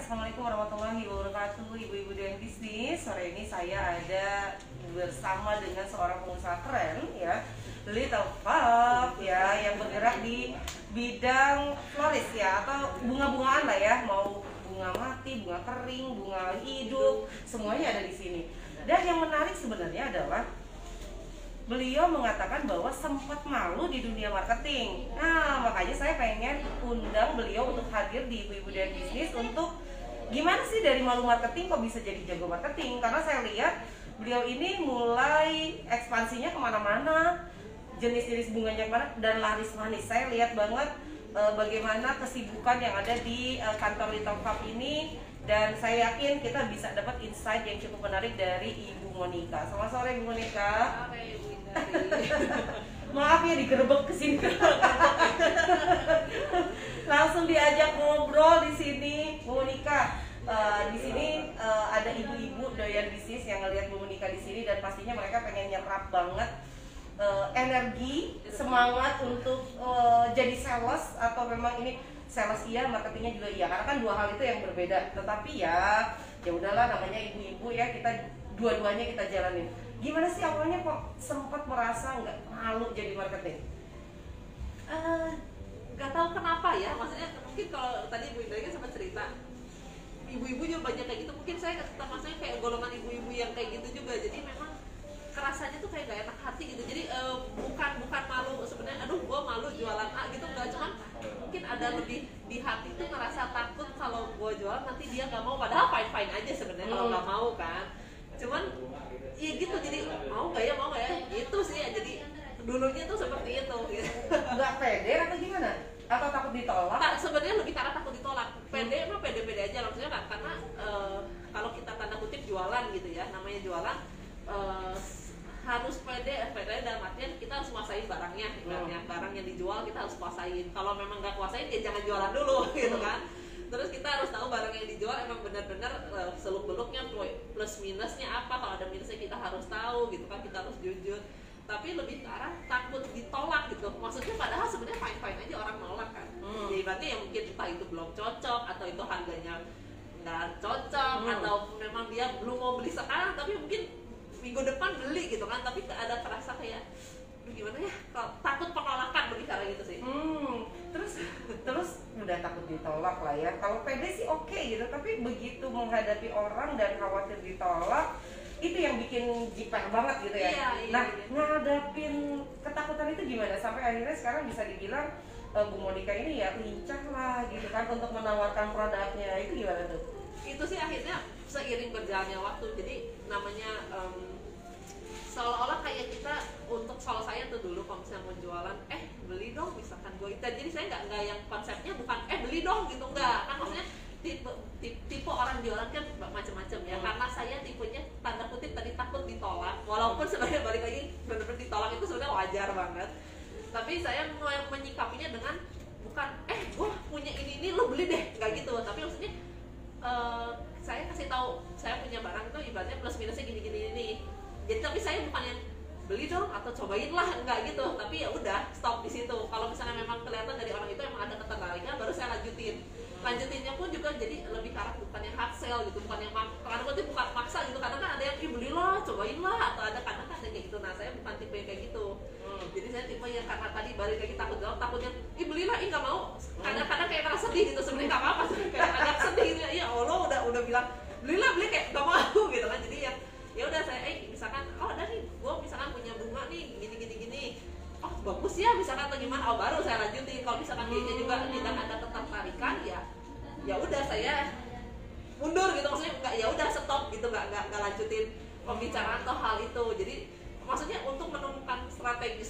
Assalamualaikum warahmatullahi wabarakatuh, ibu-ibu dan bisnis. Sore ini saya ada bersama dengan seorang pengusaha keren ya, Little Pup ya, yang bergerak di bidang floris ya, atau bunga-bungaan lah ya, mau bunga mati, bunga kering, bunga hidup, semuanya ada di sini. Dan yang menarik sebenarnya adalah beliau mengatakan bahwa sempat malu di dunia marketing. Nah, makanya saya pengen undang beliau untuk hadir di Ibu-Ibu dan Bisnis untuk gimana sih dari malu marketing kok bisa jadi jago marketing. Karena saya lihat beliau ini mulai ekspansinya kemana-mana, jenis-jenis bunganya kemana, dan laris manis. Saya lihat banget bagaimana kesibukan yang ada di kantor Little Pup ini. Dan saya yakin kita bisa dapat insight yang cukup menarik dari Ibu Monica. Selamat sore Ibu Monica. Sore Ibu Indari. Maaf ya digerebek ke sini. Langsung diajak ngobrol di sini, Bu Monica. Di sini ada ibu-ibu doyan bisnis yang ngelihat Bu Monica di sini dan pastinya mereka pengen nyerap banget energi, semangat untuk jadi sales, atau memang ini sales iya, marketingnya juga iya, karena kan dua hal itu yang berbeda. Tetapi ya udahlah, namanya ibu-ibu ya, kita dua-duanya kita jalanin. Gimana sih awalnya kok sempat merasa nggak malu jadi marketing? Nggak tahu kenapa ya, maksudnya mungkin kalau tadi Ibu Indra kan sempat cerita ibu-ibu juga banyak kayak gitu, mungkin saya maksudnya kayak golongan ibu-ibu yang kayak gitu juga, jadi memang kerasanya tuh kayak gak enak hati gitu. Jadi bukan malu sebenarnya, aduh gue malu jualan A gitu, enggak, cuman mungkin ada lebih di hati tuh ngerasa takut kalau gue jualan nanti dia nggak mau, padahal fine aja sebenarnya kalau nggak mau kan, cuman iya gitu, jadi mau nggak ya gitu sih ya. Jadi dulunya tuh seperti itu gitu. Nggak pede atau gimana? Atau takut ditolak? Sebenarnya lebih karena takut ditolak. Pede mah pede aja maksudnya kan, karena kalau kita tanda kutip jualan gitu ya, namanya jualan harus pede dalam artian kita harus kuasain barangnya, barang yang dijual kita harus kuasain. Kalau memang nggak kuasain ya jangan jualan dulu gitu kan. Terus kita harus tahu barang yang dijual emang benar-benar seluk beluknya, plus minusnya apa. Kalau ada minusnya kita harus tahu gitu kan, kita harus jujur. Tapi lebih ke arah takut ditolak gitu. Maksudnya padahal sebenarnya fine aja orang nolak kan. Jadi berarti ya mungkin entah itu belum cocok, atau itu harganya nggak cocok, atau memang dia belum mau beli sekarang tapi mungkin minggu depan beli gitu kan. Tapi ada terasa kayak gimana ya, takut penolakan, lebih karena gitu sih. Terus udah takut ditolak lah ya. Kalau pede sih oke gitu, tapi begitu menghadapi orang dan khawatir ditolak, itu yang bikin jiper banget gitu ya. Iya. Nah, ngadapin ketakutan itu gimana sampai akhirnya sekarang bisa dibilang Bu Monica ini ya lincah lah gitu kan untuk menawarkan produknya. Itu gimana tuh? Itu sih akhirnya seiring berjalannya waktu. Jadi namanya seolah-olah kayak kita, untuk soal saya tuh dulu kalau misalnya mau jualan, beli dong misalkan gue. Jadi saya nggak yang konsepnya bukan beli dong gitu, enggak kan. Maksudnya tipe orang jualan kan macam-macam ya. Karena saya tipenya tanda kutip tadi takut ditolak, walaupun sebenarnya balik lagi benar-benar ditolak itu sebenarnya wajar banget. Tapi saya menyikapinya dengan bukan gue punya ini lu beli deh, nggak gitu. Tapi maksudnya saya kasih tahu saya punya barang itu ibaratnya plus minusnya gini. Jadi tapi saya bukan yang beli dong atau cobain lah, enggak gitu. Tapi ya udah stop di situ. Kalau misalnya memang kelihatan dari orang itu emang ada ketertarikan, baru saya lanjutinnya pun juga jadi lebih ke arah bukan yang hard sell gitu, bukan yang karena berarti bukan maksa gitu. Kadang kan ada yang belilah, cobain lah, atau ada kadang ada kayak gitu. Nah saya bukan tipe yang kayak gitu. Jadi saya tipe yang karena tadi balik lagi takutnya belilah, nggak mau. Kadang-kadang kayak merasa sedih gitu, sebenarnya nggak apa-apa sih, kayak agak sedih gitu ya. Allah udah bilang belilah kayak nggak mau gitu kan. Jadi ya udah saya misalkan ada nih gue misalkan punya bunga nih gini, oh bagus ya misalkan atau gimana, baru saya lanjutin. Kalau misalkan dia juga tidak ada ketertarikan, ya udah saya mundur gitu, maksudnya nggak, ya udah stop gitu, nggak lanjutin pembicaraan atau hal itu. Jadi maksudnya untuk menemukan strategi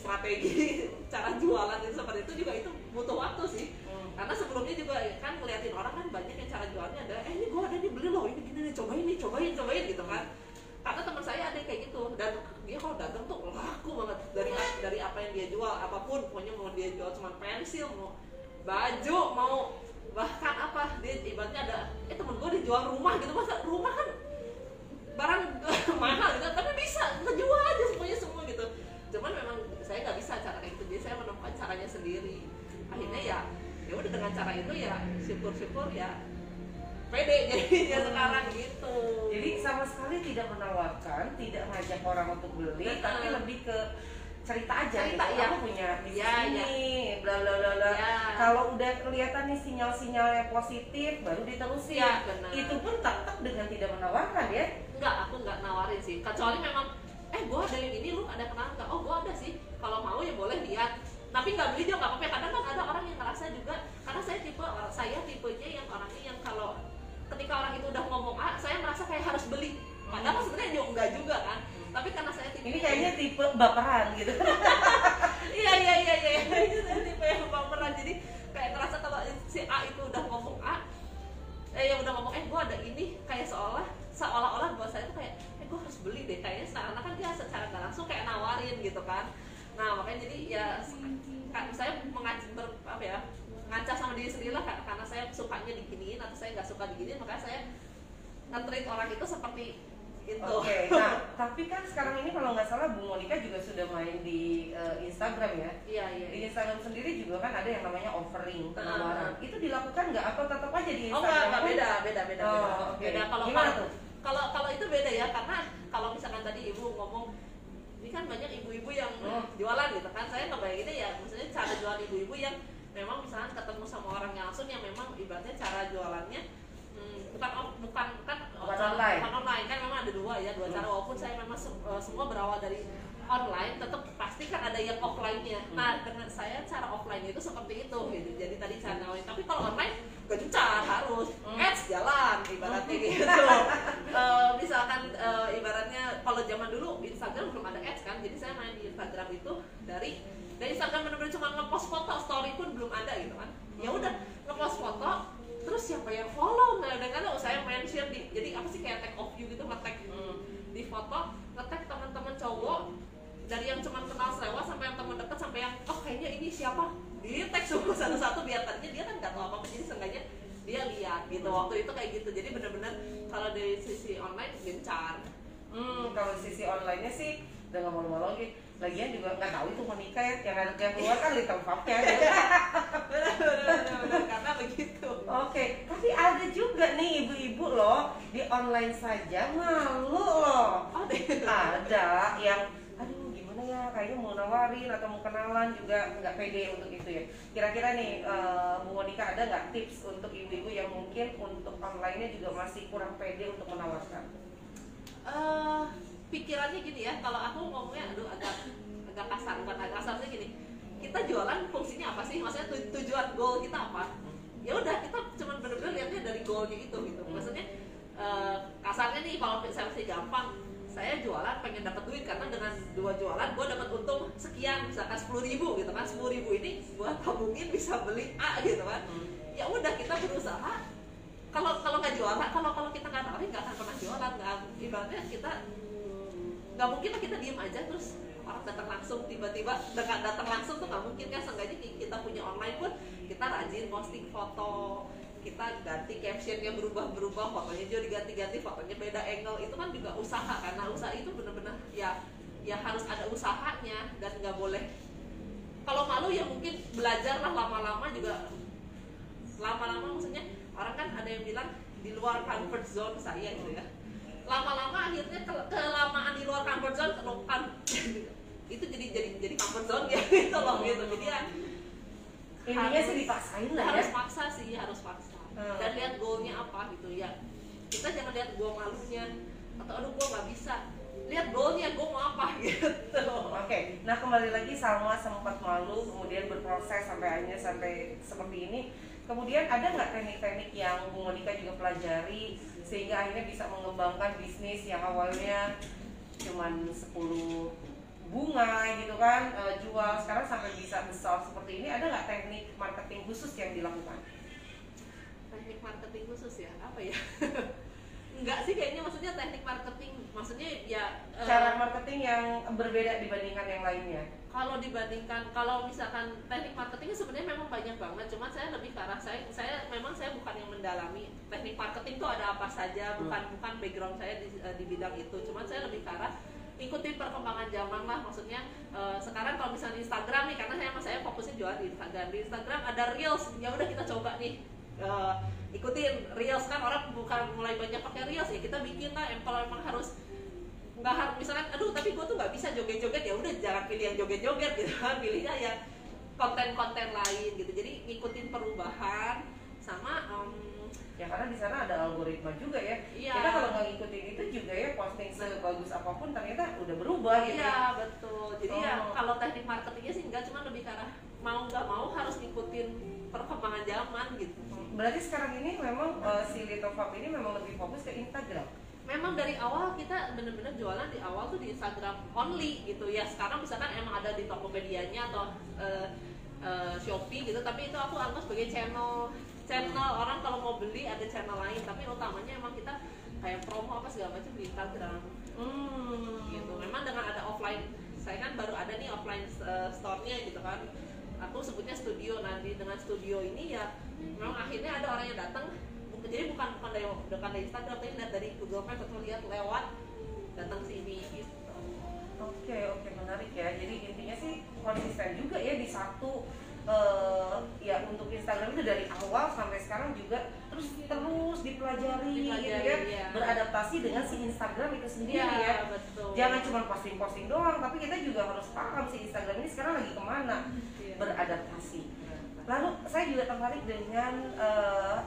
cara jualan itu seperti itu juga itu butuh waktu sih. Karena sebelumnya juga kan ngeliatin orang kan banyak yang cara jualnya ada ini gue ada nih, beli loh ini gini nih, cobain gitu kan. Karena teman saya ada kayak gitu, dan dia kalau dagang tuh laku banget dari apa yang dia jual, apapun pokoknya. Mau dia jual cuma pensil, mau baju, mau bahkan apa, dia ibaratnya ada temen gue dijual rumah gitu. Masa rumah kan barang mahal gitu, tapi bisa ngejual aja semuanya semua gitu. Cuman memang saya nggak bisa cara kayak gitu, jadi saya menemukan caranya sendiri. Akhirnya ya udah dengan cara itu ya syukur-syukur ya pede jadinya sekarang gitu. Jadi sama sekali tidak menawarkan, tidak ngajak orang untuk beli, tapi lebih ke cerita aja Cerita, gitu. ya. Aku punya bisnis Ya, ini, bla bla bla bla. Ya. Kalau udah kelihatan nih sinyal-sinyal yang positif, baru diterusin. Ya, benar. Itu pun tetap dengan tidak menawarkan ya. Enggak, aku enggak nawarin sih. Kecuali memang, gua ada yang ini, lu ada kenal nggak? Oh, gua ada sih. Kalau mau ya boleh lihat. Tapi nggak beli juga nggak apa-apa. Kadang kan ada orang yang ngerasa juga, karena saya tipenya yang orangnya yang kalau ketika orang itu udah ngomong A, saya merasa kayak harus beli. Padahal sebenarnya juga enggak juga kan. Tapi karena saya tipe Ini kayaknya tipe baperan gitu. iya. Itu saya tipe yang baperan. Jadi kayak ngerasa kalau si A itu udah ngomong A, yang udah ngomong gua ada ini, kayak seolah-olah buat saya tuh kayak gua harus beli deh kayaknya, karena kan dia secara nggak langsung kayak nawarin gitu kan. Nah makanya jadi ya saya ngaca sama diri sendiri lah, karena saya sukanya diginiin atau saya nggak suka diginiin, makanya saya nge-treat orang itu seperti itu. Oke, nah tapi kan sekarang ini kalau nggak salah Bu Monica juga sudah main di Instagram ya. Iya. Di Instagram sendiri juga kan ada yang namanya offering, penawaran. Itu dilakukan nggak atau tetap aja di Oh Instagram? nggak, beda. Okay. Beda Gimana tuh? kalau itu beda ya, karena kalau misalkan tadi ibu ngomong ini kan banyak ibu-ibu yang jualan gitu kan, saya ngebayanginnya ya maksudnya cara jualan ibu-ibu yang memang misalkan ketemu sama orang yang langsung, yang memang ibaratnya cara jualannya bukan online kan, memang ada dua cara. Walaupun saya memang semua berawal dari online, tetap pasti kan ada yang offline-nya. Nah dengan saya cara offline itu seperti itu gitu. Jadi tadi cara online, tapi kalau online gencar harus ads jalan ibaratnya gitu. Misalkan ibaratnya kalau zaman dulu Instagram belum ada ads kan, jadi saya main di Instagram itu dari Instagram benar-benar cuma ngepost foto, story pun belum ada gitu kan. Ya udah ngepost foto, terus siapa yang follow, kadang-kadang saya mention jadi apa sih, kayak tag of you gitu, nge-tag di foto, nge-tag teman-teman cowok dari yang cuma kenal selewat sampai yang teman dekat, sampai yang kayaknya ini siapa, di tag semua satu-satu, biar tadinya dia kan nggak tahu apa-apa, jadi seenggaknya dia lihat gitu. Waktu itu kayak gitu, jadi benar-benar kalau dari sisi online gencar. Kalau sisi online-nya sih udah nggak malu-malu lagi. Lagian juga nggak tahu itu Monica ya, yang keluar kan Little Pup ya. Benar, karena begitu. Oke, tapi ada juga nih ibu-ibu loh di online saja malu loh. Ada yang aduh gimana ya, kayaknya mau nawarin atau mau kenalan juga nggak pede untuk itu ya. Kira-kira nih Bu Monica ada nggak tips untuk ibu-ibu yang mungkin untuk online-nya juga masih kurang pede untuk menawarkan? Pikirannya gini ya, kalau aku ngomongnya agak kasar, bukan agak kasar sih, gini, kita jualan fungsinya apa sih, maksudnya tujuan goal kita apa, ya udah kita cuma bener-bener lihatnya dari goalnya itu gitu. Maksudnya kasarnya nih, kalau saya masih gampang, saya jualan pengen dapat duit, karena dengan 2 jualan gue dapat untung sekian, misalkan 10.000 gitu kan, 10.000 ini gue tabungin bisa beli A gitu kan. Ya udah kita berusaha. Kalau nggak jualan, kalau kita nggak nawarin nggak akan pernah jualan. Nggak, ibaratnya kita nggak mungkin lah kita diem aja terus orang datang langsung, tiba-tiba datang langsung tuh nggak mungkin kan. Seenggaknya kita punya online pun kita rajin posting foto, kita ganti captionnya berubah-berubah, fotonya juga diganti-ganti, fotonya beda angle, itu kan juga usaha. Karena usaha itu benar-benar ya harus ada usahanya, dan nggak boleh. Kalau malu ya mungkin belajar lah, lama-lama juga, lama-lama maksudnya orang kan ada yang bilang di luar comfort zone saya gitu ya. Lama-lama akhirnya kelamaan di luar comfort zone itu jadi comfort zone ya gitu loh gitu. Jadi ya intinya sih dipaksain lah ya. Harus paksa sih, harus paksa. Dan lihat goalnya apa gitu ya. Kita jangan lihat goal malunya atau aduh gua nggak bisa. Lihat goalnya, gua mau apa gitu. Oke, nah kembali lagi, Salma sempat malu kemudian berproses sampai akhirnya sampai seperti ini. Kemudian ada nggak teknik-teknik yang Bu Monica juga pelajari sehingga akhirnya bisa mengembangkan bisnis yang awalnya cuman 10 bunga gitu kan, jual sekarang sampai bisa besar seperti ini? Ada nggak teknik marketing khusus yang dilakukan? Teknik marketing khusus ya, apa ya? Enggak sih kayaknya, maksudnya teknik marketing, maksudnya ya cara marketing yang berbeda dibandingkan yang lainnya. Kalau misalkan teknik marketingnya sebenarnya memang banyak banget, cuman saya lebih ke arah saya bukan yang mendalami teknik marketing itu ada apa saja, bukan background saya di bidang itu, cuman saya lebih ke arah ikutin perkembangan zaman lah. Maksudnya sekarang kalau misalnya Instagram nih, karena saya fokusnya jual di Instagram ada Reels, ya udah kita coba nih ikutin reels kan, orang bukan mulai banyak pakai reels ya, kita bikin lah. Kalau emang harus nggak harus misalkan aduh tapi gue tuh nggak bisa joget-joget, ya udah jangan pilih yang joget-joget gitu kan, pilihnya yang konten-konten lain gitu. Jadi ngikutin perubahan sama ya karena di sana ada algoritma juga ya. Iya. Kita kalau nggak ngikutin itu juga ya, posting sebagus apapun ternyata udah berubah gitu. Iya betul. Jadi ya kalau teknik marketingnya sih enggak, cuma lebih ke arah mau nggak mau harus ngikutin perkembangan zaman gitu. Berarti sekarang ini memang si Little Fab ini memang lebih fokus ke Instagram. Memang dari awal kita bener-bener jualan di awal tuh di Instagram only gitu ya. Sekarang misalkan emang ada di Tokopedia-nya atau Shopee gitu, tapi itu aku anggap sebagai channel orang kalau mau beli ada channel lain, tapi utamanya emang kita kayak promo apa segala macam di Instagram. Gitu. Memang dengan ada offline, saya kan baru ada nih offline store-nya gitu kan. Aku sebutnya studio. Nanti dengan studio ini ya memang akhirnya ada orang yang datang. Jadi bukan dari Instagram, tapi lihat dari Google Maps atau lihat lewat datang sini gitu. Oke, menarik ya. Jadi intinya sih konsisten juga ya di satu ya untuk Instagram itu dari awal sampai sekarang juga terus dipelajari gitu ya, ya. Beradaptasi dengan si Instagram itu sendiri ya. Betul. Jangan cuma posting doang, tapi kita juga harus paham si Instagram ini sekarang lagi kemana, beradaptasi. Lalu saya juga tertarik dengan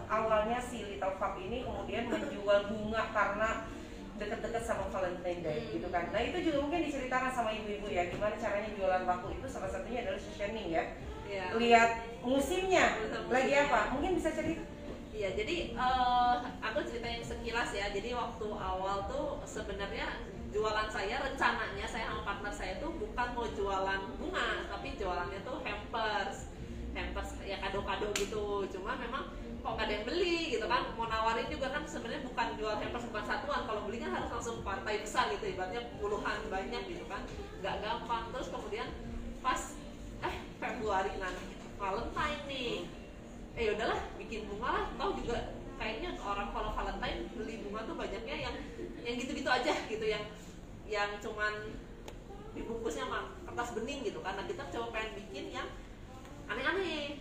awalnya si Little Fab ini kemudian menjual bunga karena deket-deket sama Valentine Day gitu kan. Nah itu juga mungkin diceritakan sama ibu-ibu ya, gimana caranya jualan laku itu. Salah satunya adalah positioning ya. Lihat musimnya lagi apa, mungkin bisa cerita? Iya, jadi aku ceritain sekilas ya. Jadi waktu awal tuh sebenarnya jualan saya, rencananya saya sama partner saya tuh bukan mau jualan bunga, tapi jualannya tuh hampers ya, kado-kado gitu. Cuma memang kok nggak ada yang beli gitu kan, mau nawarin juga kan sebenarnya bukan jual hampers, bukan satuan. Kalau beli kan harus langsung partai besar gitu, ibaratnya puluhan banyak gitu kan, nggak gampang. Terus kemudian pas Februari nanti Valentine nih, udahlah bikin bunga lah. Tahu juga kayaknya orang kalau Valentine beli bunga tuh banyaknya yang gitu-gitu aja gitu, yang cuman dibungkusnya sama kertas bening gitu kan. Nah kita coba pengen bikin yang aneh-aneh.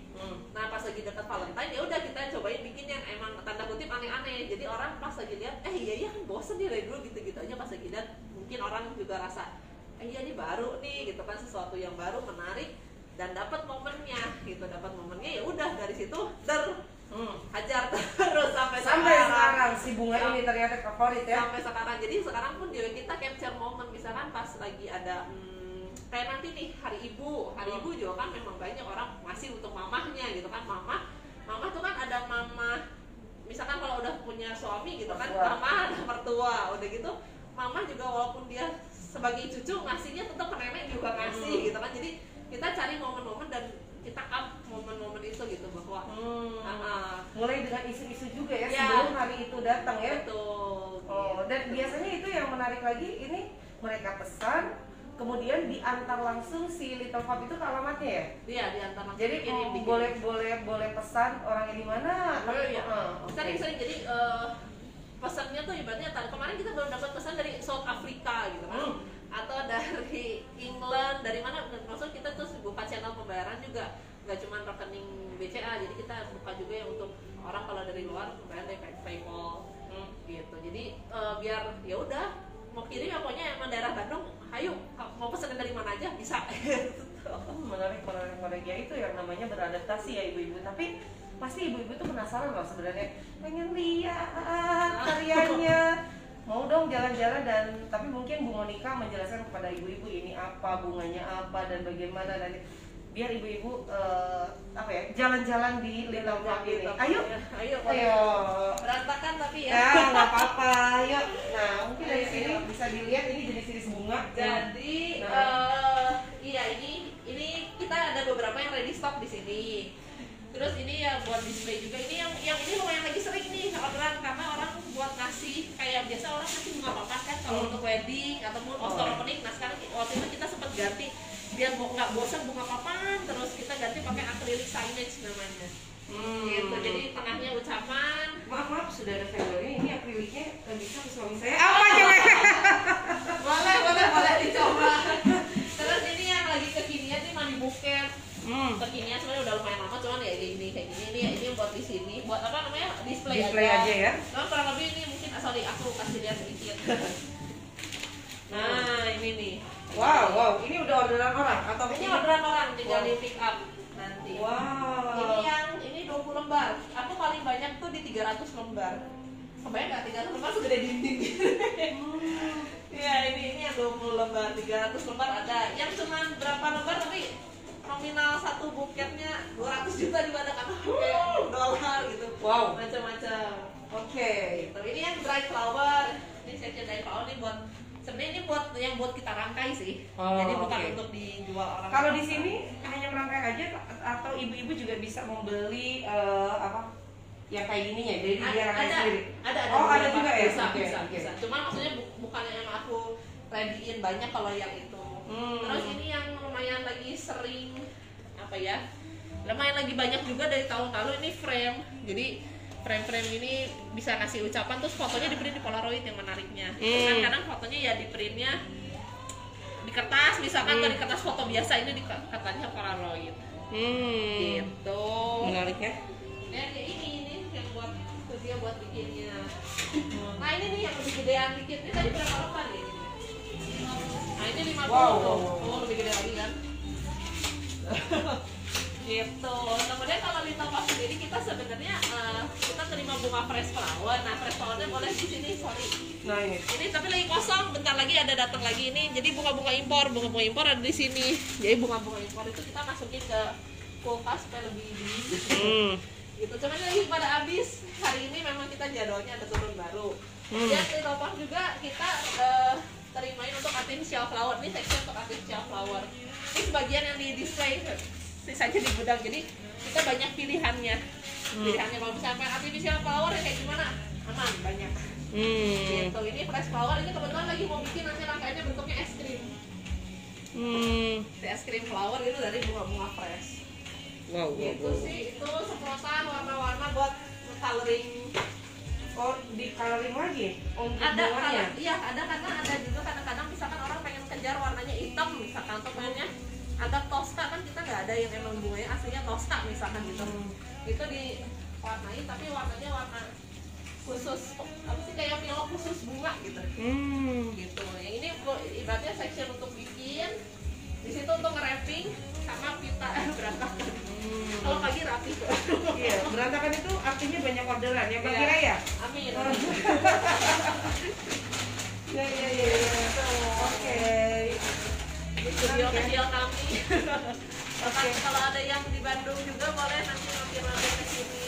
Nah pas lagi dekat Valentine ya udah kita cobain bikin yang emang tanda kutip aneh-aneh. Jadi orang pas lagi lihat iya kan bosen nih dari dulu gitu-gitu aja. Pas lagi lihat mungkin orang juga rasa iya ini baru nih gitu kan, sesuatu yang baru menarik dan dapat momennya gitu. Dapat momennya ya udah dari situ hajar terus sampai sekarang si bunga ini ternyata favorit ya. Sampai sekarang. Jadi sekarang pun juga kita capture momen, misalkan pas lagi ada kayak nanti nih hari ibu juga kan memang banyak orang masih untuk mamahnya gitu kan. Mama tuh kan ada mama, misalkan kalau udah punya suami gitu kan, mama ada mertua, udah gitu mama juga walaupun dia sebagai cucu ngasihnya tetap nenek juga ngasih gitu kan. Jadi kita cari momen-momen dan kita up momen-momen itu gitu, bahwa mulai dengan isu-isu juga ya sebelum hari itu datang ya. Betul. Dan biasanya itu yang menarik lagi, ini mereka pesan kemudian diantar langsung si Little Fab itu ke alamatnya ya? Iya, diantar langsung. Jadi boleh pesan orangnya di mana? Sering-sering. Jadi pesannya tuh ibaratnya kemarin kita baru dapat pesan dari South Africa gitu kan. Atau dari England, dari mana? Maksud kita terus buka channel pembayaran juga, nggak cuma rekening BCA, jadi kita buka juga yang untuk orang kalau dari luar pembayaran dari PayPal gitu. Jadi biar ya udah mau kirim ya pokoknya yang daerah Bandung, ayo mau pesan dari mana aja bisa. Menarik ya, itu yang namanya beradaptasi ya ibu-ibu. Tapi pasti ibu-ibu tuh penasaran loh sebenarnya, pengen lihat karyanya. Mau dong jalan-jalan, dan tapi mungkin Bu Monica menjelaskan kepada ibu-ibu ini apa, bunganya apa, dan bagaimana nanti biar ibu-ibu jalan-jalan di Little Fab ini. Ayo. Berantakan tapi ya. Ya nggak apa-apa. Yuk. Nah mungkin dari sini bisa dilihat ini jenis-jenis bunga. Jadi iya ini kita ada beberapa yang ready stock di sini. Terus ini ya buat display juga. Ini yang ini lumayan lagi sering nih orderan, karena orang buat ngasih kayak biasa orang ngasih bunga papan kan kalau untuk wedding ataupun store opening. Nah sekarang waktu itu kita sempat ganti biar nggak bosan bunga papan, terus kita ganti pakai acrylic signage namanya. Gitu. Jadi tengahnya ucapan. Maaf sudah ada vendornya. Ini akriliknya bisa ke suami saya. Boleh dicoba. Terus ini yang lagi kekinian nih money bouquet. Kekinian sebenarnya udah lumayan lama, cuman ya ini kayak gini nih, ini buat di sini, buat display aja ya. Nah, kurang lebih ini mungkin sorry aku kasih lihat sedikit. Nah, ini nih. Wow, ini udah orderan orang atau ini orderan orang tinggal di pick up nanti. Wow. Ini 20 lembar. Aku paling banyak tuh di 300 lembar. Kebayang nggak 300 lembar segede dinding? Iya, ini yang 20 lembar, 300 lembar ada. Yang cuma berapa lembar tapi nominal satu buketnya 200 juta di mana kan pakai dolar gitu. Wow. Macam-macam. Oke. Gitu. Ini yang dry flower. Ini section dry flower ini buat sebenarnya ini buat kita rangkai sih. Jadi bukan untuk dijual orang. Kalau di sini hanya merangkai aja atau ibu-ibu juga bisa membeli apa? Yang kayak gininya, jadi dia rangkai sendiri. Ada. Ada juga ya? Bisa. Cuma maksudnya bukan yang aku ready-in banyak kalau yang itu. Terus ini yang lumayan lagi sering apa ya? Lumayan lagi banyak juga dari tahun lalu ini frame. Jadi frame-frame ini bisa ngasih ucapan terus fotonya di print di Polaroid yang menariknya. Kadang-kadang fotonya ya di printnya di kertas misalkan atau di kertas foto biasa ini di katanya Polaroid. Gitu. Menarik ya? Ya ini yang buat dia buat bikinnya. Nah ini nih yang lebih gedean dikit. Ini tadi berapa lembar ya? Nah ini 50 tuh. Oh lebih gede lagi kan? Gitu. Kemudian kalau di tempat sendiri kita sebenarnya kita terima bunga fresh flower. Nah fresh flowernya boleh di sini, sorry. Nah ini tapi lagi kosong. Bentar lagi ada datang lagi ini. Jadi bunga-bunga impor ada di sini. Jadi bunga-bunga impor itu kita masukin ke kulkas supaya lebih dingin. Gitu. Cuman lagi pada habis. Hari ini memang kita jadwalnya ada turun baru. Kemudian di Topang juga kita terimain untuk artificial flower. Ini section untuk artificial flower. Ini sebagian yang di display. Sisanya di gudang, jadi kita banyak pilihannya. Kalau misalnya artificial flower ya kayak gimana? Aman, banyak. Gitu. Ini fresh flower ini kebetulan lagi mau bikin nanti rangkaiannya bentuknya es krim. Es krim flower itu dari bunga-bunga fresh. Wow. Gitu sih, itu semprotan warna-warna buat coloring. Oh, di coloring lagi untuk Ada bunganya? Iya, ada karena ada juga kadang-kadang misalkan orang pengen kejar warnanya hitam misalkan atau pengennya agak toska kan kita nggak ada yang emang bunganya aslinya toska misalkan gitu. Itu diwarnai tapi warnanya warna khusus apa sih kayak pilok khusus bunga gitu. Gitu. Yang ini ibaratnya section untuk bikin, di situ untuk nge-wrapping sama pita berantakan. Kalau pagi rapi kok. Iya, berantakan itu artinya banyak orderan ya Mbak Kira ya? Amin. Ya. Oke. Studio kecil kami. Kalau ada yang di Bandung juga boleh nanti mampir-mampir ke sini.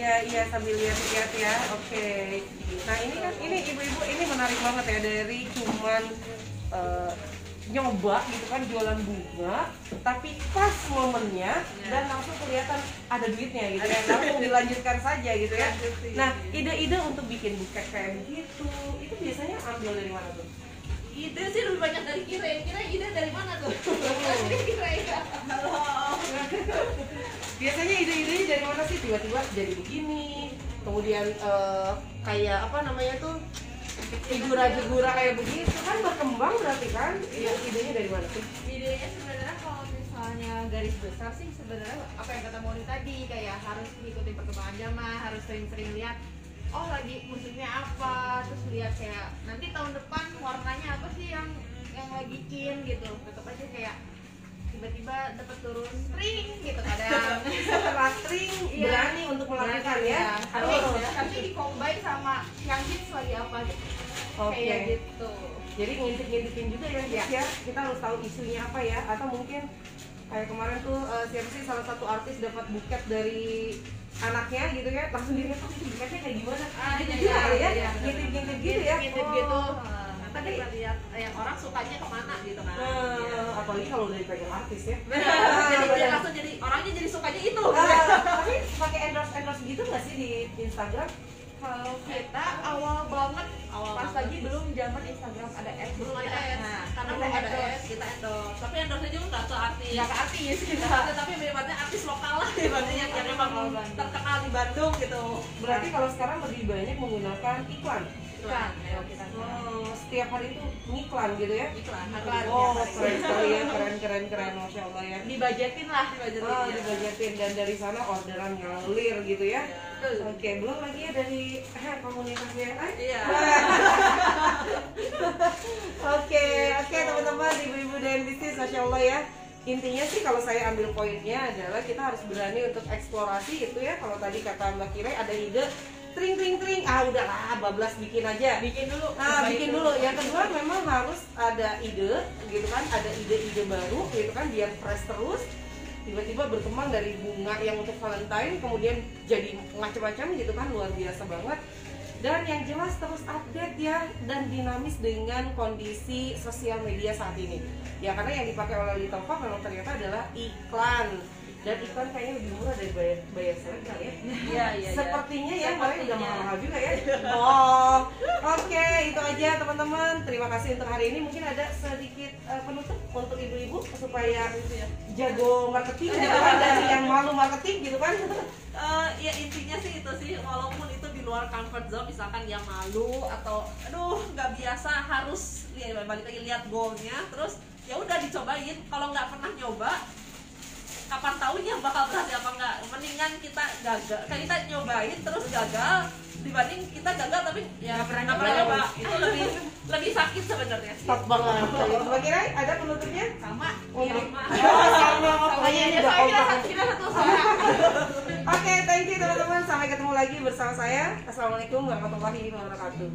Iya sambil lihat-lihat ya. Oke. Nah ini kan ibu-ibu ini menarik banget ya dari cuman nyoba gitu kan jualan bunga, tapi pas momennya dan langsung kelihatan ada duitnya gitu ya, langsung dilanjutkan saja gitu ya. Nah ide-ide untuk bikin buket kayak begitu itu biasanya ambil dari mana tuh? Ide sih lebih banyak dari Kira ide dari mana tuh? Kira ya. Halo. Biasanya ide-idenya dari mana sih tiba-tiba jadi begini, kemudian kayak apa namanya tuh figura-figura kayak begitu kan berkembang berarti kan? Idenya dari mana sih? Idenya sebenarnya kalau misalnya garis besar sih sebenarnya apa yang kata Moni tadi kayak harus ngikutin perkembangan zaman, harus sering-sering lihat oh lagi musiknya apa, terus lihat kayak nanti tahun depan warnanya apa sih yang lagi in gitu. Tetap aja kayak tiba-tiba dapat turun string gitu kadang. Setelah string berani untuk melakukan ya. Tapi di-combine sama yang hits lagi apa gitu. Kayak gitu. Jadi ngintip-ngintipin juga ya. Kita harus tahu isunya apa ya, atau mungkin kayak kemarin tuh siapa sih salah satu artis dapat buket dari anaknya gitu ya, langsung dilihat tuh buketnya kayak gimana. Ngintip-ngintip gitu ya. Ngintip gitu. Tapi lihat yang orang sukanya kemana gitu kan. Apalagi kalau dari pegang artis ya. Jadi dia langsung jadi orangnya jadi sukanya itu. Tapi pakai endorse gitu nggak sih di Instagram? Kalau kita awal banget pas lagi belum zaman Instagram ada ads, Belum ada ads. Nah, Karena belum ada ads kita endorse. Tapi endorse juga nggak ke artis. nggak ke artis gitu. Tapi ibaratnya artis lokal lah, ibaratnya yang memang terkenal di Bandung gitu. Berarti kalau sekarang lebih banyak menggunakan iklan. Kan, ayo kita Setiap hari itu ngiklan gitu ya? Iklan. Oh, keren sekali ya, keren, Masya Allah ya. dibajetin lah. Dibajetin dan dari sana orderan ngalir gitu ya. Oke, belum lagi ya dari komunitas yang lain. Iya. Oke, teman-teman, ibu-ibu dan bisnis, masya Allah ya. Intinya sih kalau saya ambil poinnya adalah kita harus berani untuk eksplorasi itu ya. Kalau tadi kata Mbak Kirai ada ide, tring, udahlah, bablas bikin aja. Bikin dulu. Bikin dulu. Yang kedua memang harus ada ide, gitu kan, ada ide-ide baru, gitu kan, biar fresh terus. Tiba-tiba berkembang dari bunga yang untuk Valentine, kemudian jadi macam-macam gitu kan, luar biasa banget. Dan yang jelas terus update ya, dan dinamis dengan kondisi sosial media saat ini. Ya karena yang dipakai oleh Little Pop memang ternyata adalah iklan. Dan iklan kayaknya lebih murah dari bayar seleb kali ya. Iya. Sepertinya ya, kemarin udah mahal juga ya. Oke, itu aja teman-teman. Terima kasih untuk hari ini. Mungkin ada sedikit penutup untuk ibu-ibu supaya jago marketing gitu kan, dari yang malu marketing gitu kan. Ya intinya sih itu sih, walaupun itu di luar comfort zone, misalkan yang malu atau aduh nggak biasa, harus balik lagi lihat goalnya, terus ya udah dicobain. Kalau nggak pernah nyoba, kapan tahunya bakal berhasil apa enggak. Mendingan kita gagal, kayak kita nyobain terus gagal dibanding kita gagal tapi ya nggak pernah nyoba. Itu lebih sakit sebenarnya. Stop banget. Mbak Kirai, ada penutupnya? Sama. Sama. Pokoknya ini udah kompak. Kita satu suara. Oke, thank you teman-teman. Sampai ketemu lagi bersama saya. Assalamualaikum warahmatullahi wabarakatuh.